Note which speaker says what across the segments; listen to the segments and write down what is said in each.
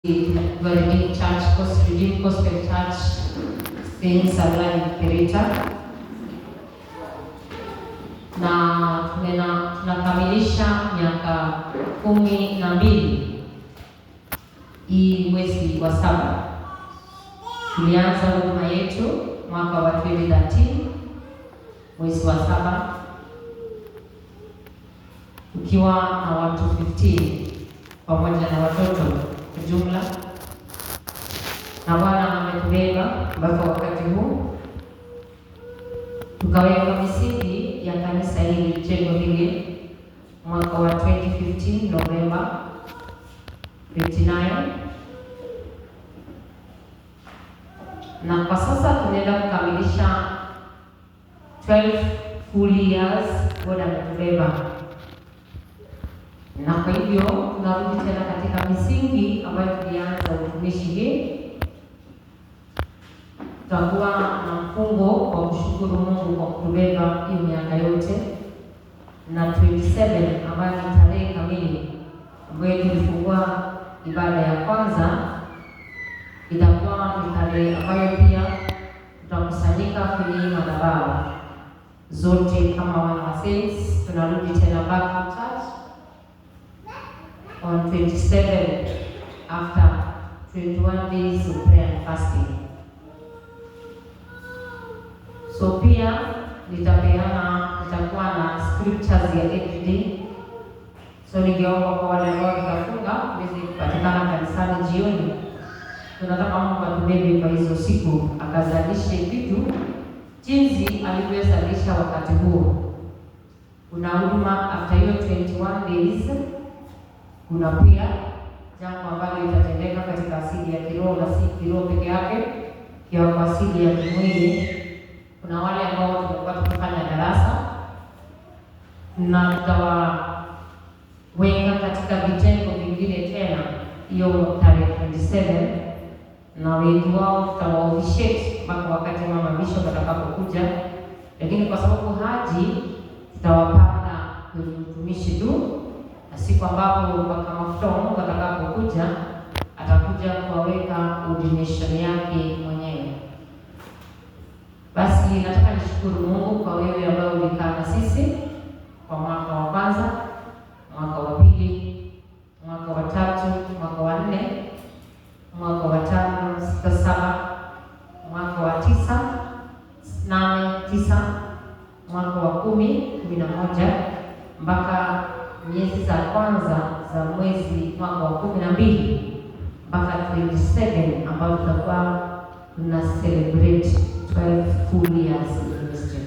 Speaker 1: Redeemed Church, Redeemed Gospel Church, Saint Salai Kirita, na tunakamilisha miaka 12 hii mwezi wa 7. Tulianza huduma yetu mwaka wa 2013 mwezi wa 7 tukiwa na watu 15 pamoja na watoto jumla, na Bwana ametubeba mpaka wakati huu. Tukaweka misingi ya kanisa hili, jengo hili mwaka wa 2015 Novemba 59, na kwa sasa tunaenda kukamilisha 12 full years Bwana ametubeba. Na kwa hivyo tunarudi tena katika misingi ambayo tulianza utumishi hii. Tutakuwa na mfungo wa kushukuru Mungu kwa kutubeba hiyo miaka yote, na 27 ambayo ni tarehe kamili ambayo tulifungua ibada ya kwanza, itakuwa ni tarehe ambayo pia tutakusanyika kwenye madhabahu zote kama wana saints. Tunarudi tena back to church on 27 after 21 days of prayer and fasting. So pia nitakuwa na scriptures ya everyday. So ningeomba kwa wale ambao watafunga waweze kupatikana kanisani jioni. Tunataka Mungu atubebe kwa hizo siku, akazalishe vitu jinsi alivyozalisha wakati huo. Kuna huduma after hiyo 21 days. Kuna pia jambo ambalo litatendeka katika asili ya kiroho, na si kiroho peke yake, pia kwa asili ya kimwili. Kuna wale ambao tumekuwa tukifanya darasa na tutawaweka katika vitengo vingine tena hiyo tarehe 27, na wengi wao tutawaofficiate mpaka wakati mama bishop atakapokuja, lakini kwa sababu haji tutawapanda kwenye utumishi tu, na siku ambapo mpaka mafuta wa Mungu atakapokuja atakuja kuwaweka ordination yake mwenyewe. Basi nataka nishukuru Mungu kwa wewe ambao ulikaa na sisi kwa mwaka wa kwanza, mwaka wa pili, mwaka wa 3, mwaka wa 4, mwaka wa 5, 6, 7, mwaka wa 9, 8, 9, mwaka wa 10, 11 mpaka miezi za kwanza za mwezi mwaka wa 12 mpaka 27 ambao tutakuwa tuna celebrate 12 full years in ministry.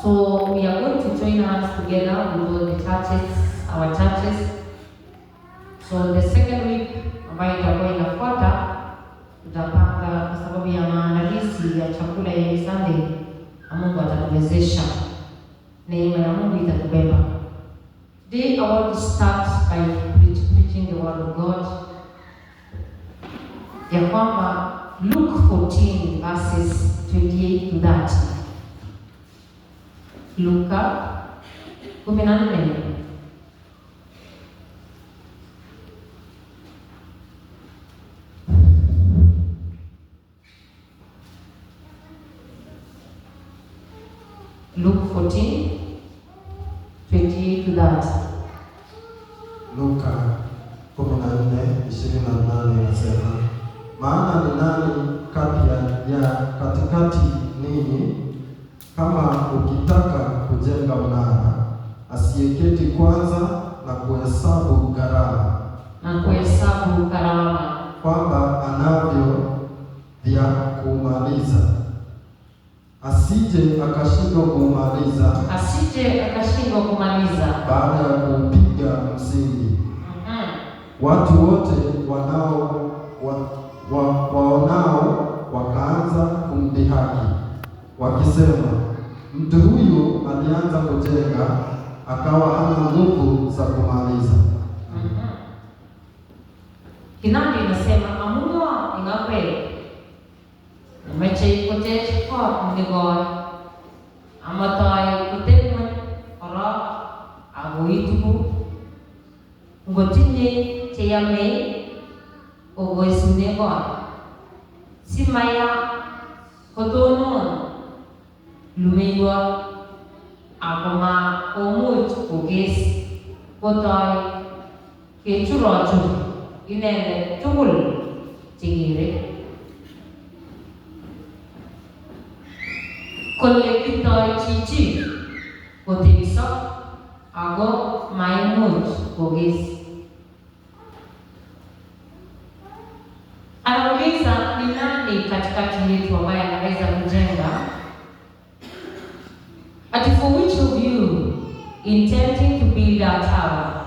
Speaker 1: So we are going to join hands together with all the churches, our churches. So the second week ambayo itakuwa inafuata, tutapanga kwa sababu ya maandalizi ya chakula ya Sunday, na Mungu atatuwezesha. Neema ya Mungu itatubeba. Today I want to start by preaching the word of God. Ya kwamba Luke 14 verses 28 to 30. Luka 14. Luke 14, 28 to 30.
Speaker 2: Luka 14:28 inasema, maana ni nani kati ya katikati ninyi kama ukitaka kujenga mnara, asiyeketi kwanza na kuhesabu gharama kwamba anavyo vya kumaliza, asije akashindwa kumaliza baada ya kupiga msingi. Watu wote waonao wakaanza kumdhihaki wakisema, mtu huyu alianza kujenga akawa hana nguvu za kumaliza.
Speaker 1: Kinandi inasema amunwa ingakwe mecheikote kwa mnigoy amatay kutemwe ora agoitubu ngotinye che cheyame ogoisunego simaya kotonon lumewa akoma omuch koges kotoi kechurochu inendet tugul chekere kole kitoi chichi kotebiso ako maimuch koges. Anauliza ni nani katikati yetu ambaye anaweza kujenga? Ati for which of you intending to build a tower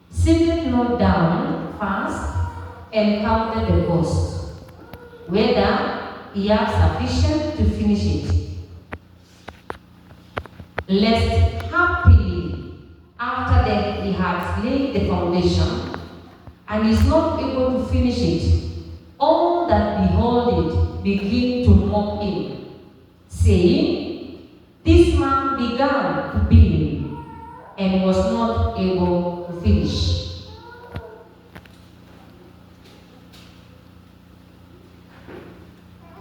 Speaker 1: sit not down first and counted the cost, whether he has sufficient to finish it, lest happily after that he has laid the foundation and is not able to finish it, all that behold it begin to mock him, saying, this man began to build and was not able to finish.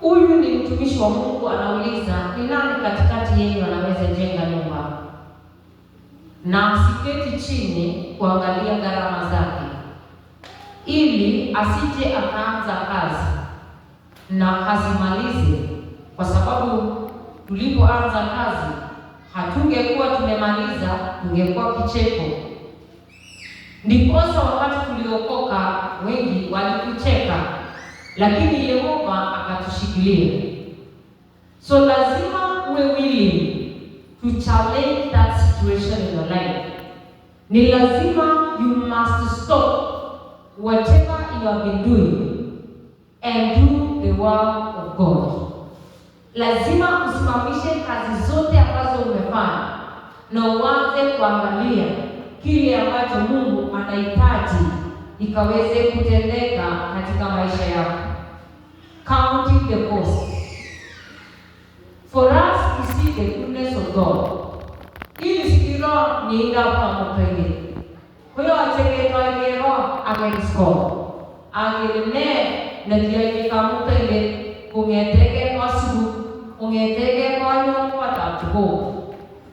Speaker 1: Huyu ni mtumishi wa Mungu anauliza, ni nani katikati yenu anaweza jenga nyumba na asiketi chini kuangalia gharama zake, ili asije akaanza kazi na asimalize, kwa sababu tulipoanza kazi hatungekuwa tumemaliza, tungekuwa kicheko. Ndiposa wakati tuliokoka wengi walitucheka, lakini Yehova akatushikilia. So lazima uwe willing to challenge that situation in your life. Ni lazima you must stop whatever you have been doing and do the work of God. Lazima usimamishe kazi zote ambazo umefanya na uanze kuangalia kile ambacho Mungu anahitaji ikaweze kutendeka katika maisha yako. Counting the cost. For us to see the goodness of God. Ili sikiro ni inga pa mopenge. Kuyo acheke toagero agerisko. Agirine na diagika mopenge ungeteke pasibu, ungeteke kwa nyongo atatuko.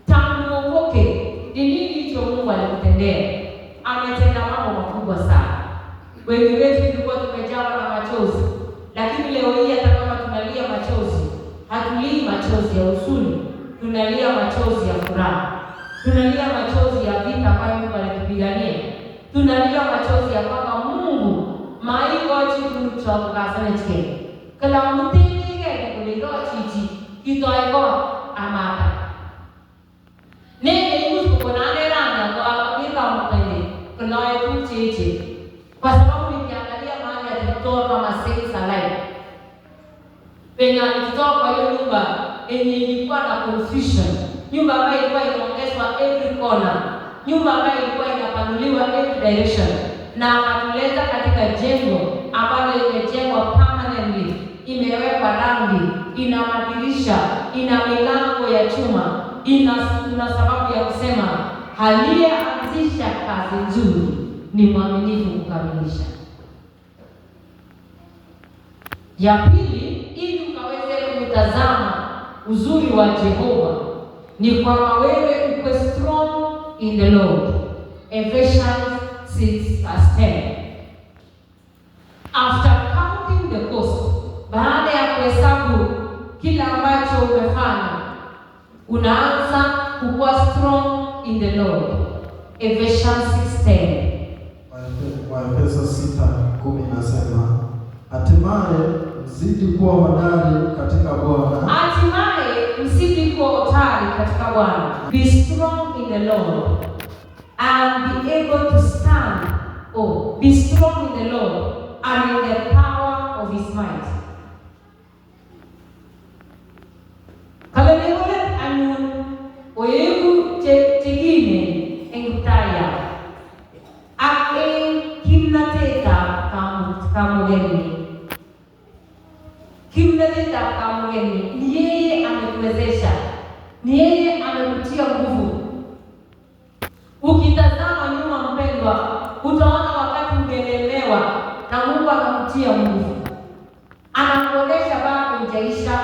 Speaker 1: Tangu ukoke, ni nini cho Mungu alikutendea? Ametenda mambo makubwa sana. Wengi wetu tulikuwa tumejawa na machozi, lakini leo hii hata kama tunalia machozi, hatulii machozi ya huzuni, tunalia machozi ya furaha. Tunalia machozi ya vita ambayo Mungu alitupigania. Tunalia machozi ya kwamba Mungu maiko chitu chokasane chike. Kala mutini ke kuliro chichi kitoego amata. Nene yusu kukonane rana kwa kila mpende kala yetu chichi. Kwa sababu nikiangalia mahali atatoa kama saints alive. Penye alitoka kwa hiyo nyumba yenye ilikuwa na confusion, nyumba ambayo ilikuwa inaongezwa every corner, nyumba ambayo ilikuwa inapanuliwa every direction, na akatuleta katika jengo ambalo imejengwa permanently, imewekwa rangi, ina madirisha, ina milango ya chuma, ina sababu ya kusema aliyeanzisha kazi nzuri ni mwaminifu kukamilisha. Ya pili, ili ukaweze kutazama uzuri wa Jehova, ni kwamba wewe uko strong in the Lord. Ephesians 6:10. After counting the cost, baada ya kuhesabu kila ambacho umefanya, unaanza kuwa strong in the Lord. Ephesians 6:10.
Speaker 2: Waefeso 6:10 inasema, hatimaye mzidi kuwa hodari katika Bwana.
Speaker 1: Hatimaye mzidi kuwa hodari katika Bwana. Be strong in the Lord and be able to stand. Be strong in the Lord and in the power of His might. Kaleleole anun oyebu chegine engutaya. Ake kimnateka kamugeni. Kimnateka kamugeni. Ni yeye ametuwezesha. Ni yeye amekutia nguvu. Ukitazama nyuma mpendwa, utaona wakati ungene umeokolewa na Mungu anakutia nguvu, anakuonesha bado hujaisha,